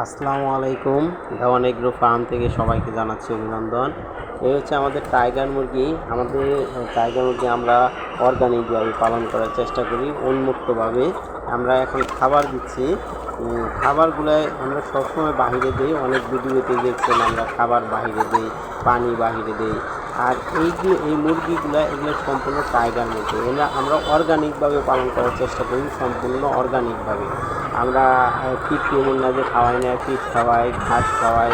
আসসালামু আলাইকুম। দেওয়ান agro farm থেকে সবাইকে জানাচ্ছি অভিনন্দন। এই হচ্ছে আমাদের টাইগার মুরগি। আমাদের টাইগার মুরগি আমরা অর্গানিকভাবে পালন করার চেষ্টা করি, উন্মুক্তভাবে। আমরা এখন খাবার দিচ্ছি। খাবারগুলো আমরা সবসময় বাহিরে দিই। অনেক ভিডিওতে দেখছেন আমরা খাবার বাহিরে দিই, পানি বাহিরে দিই। আর এই মুরগিগুলো এগুলো সম্পূর্ণ টাইগার মুরগি। আমরা অর্গানিকভাবে পালন করার চেষ্টা করি, সম্পূর্ণ অর্গানিকভাবে। আমরা ফিড যে খাওয়াই না, ফিড খাওয়াই, ঘাস খাওয়াই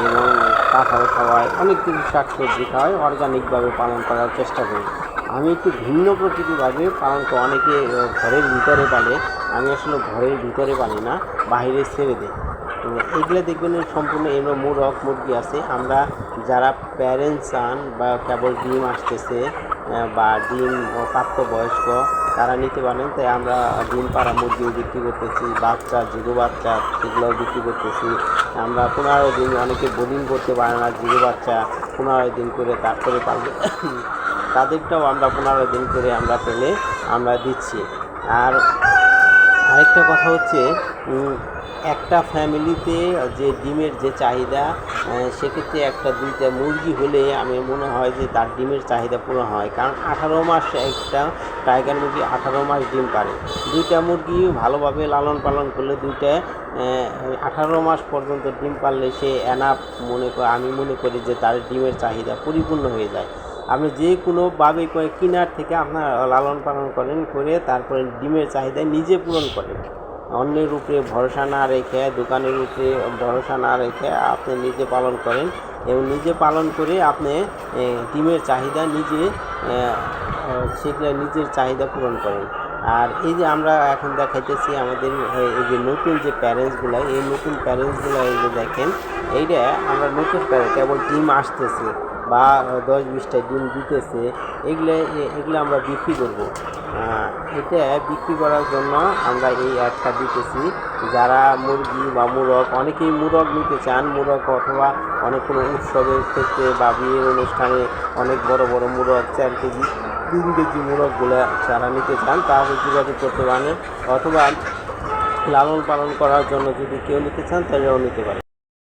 এবং কাঁঠাল খাওয়াই, অনেক কিছু শাকসবজি খাওয়াই, অর্গানিকভাবে পালন করার চেষ্টা করি। আমি একটু ভিন্ন প্রকৃতিভাবে পালন করি। অনেকে ঘরের ভিতরে পালে, আমি আসলে ঘরের ভিতরে পালি না, বাইরে ছেড়ে দিই। তো এগুলো দেখবেন সম্পূর্ণ এগুলো মোরগ মুরগি আছে। আমরা যারা প্যারেন্টস চান বা কেবল ডিম আসতেছে বা ডিম প্রাপ্তবয়স্ক, তারা নিতে পারেন। তাই আমরা ডিম পাড়া মুরগিও বিক্রি করতেছি, বাচ্চা জিরো বাচ্চা সেগুলোও বিক্রি করতেছি। আমরা 15 দিন, অনেকে বোর্ডিং করতে পারে না, জিরো বাচ্চা 15 দিন করে তারপরে পারবে, তাদেরটাও আমরা 15 দিন করে আমরা পেলে আমরা দিচ্ছি। আর আরেকটা কথা হচ্ছে, একটা ফ্যামিলিতে যে ডিমের যে চাহিদা, সেক্ষেত্রে একটা দুইটা মুরগি হলে আমি মনে হয় যে তার ডিমের চাহিদা পূরণ হয়। কারণ 18 মাস একটা টাইগার মুরগি 18 মাস ডিম পারে। দুইটা মুরগি ভালোভাবে লালন পালন করলে 18 মাস পর্যন্ত ডিম পারলে সে এনাফ আমি মনে করি যে তার ডিমের চাহিদা পরিপূর্ণ হয়ে যায়। আপনি যে কোনোভাবে কিনার থেকে আপনার লালন পালন করে তারপরে ডিমের চাহিদা নিজে পূরণ করেন। অন্যের উপরে ভরসা না রেখে, দোকানের উপরে ভরসা না রেখে আপনি নিজে পালন করেন এবং নিজে পালন করে আপনি ডিমের চাহিদা সেগুলো নিজের চাহিদা পূরণ করেন। আর এই যে আমরা এখন দেখাইতেছি আমাদের এই যে নতুন যে প্যারেন্টসগুলো, এই নতুন প্যারেন্টসগুলো এই যে দেখেন, এইটা আমরা নতুন প্যারেন্ট কেবল ডিম আসতেছে বা 10-20টা ডিম দিতেছে, এগুলো আমরা বিক্রি করব। এটা বিক্রি করার জন্য আমরা এই অ্যাডটা দিতেছি। যারা মুরগি বা মোরগ, অনেকেই মোরগ নিতে চান, মোরগ অথবা অনেক কোনো উৎসবের ক্ষেত্রে বা বিয়ের অনুষ্ঠানে অনেক বড় বড় মোরগ 4 কেজি 3 কেজি মোরগগুলো যারা নিতে চান তাহলে যোগাযোগ করতে পারেন, অথবা লালন পালন করার জন্য যদি কেউ নিতে চান তাহলেও নিতে পারেন।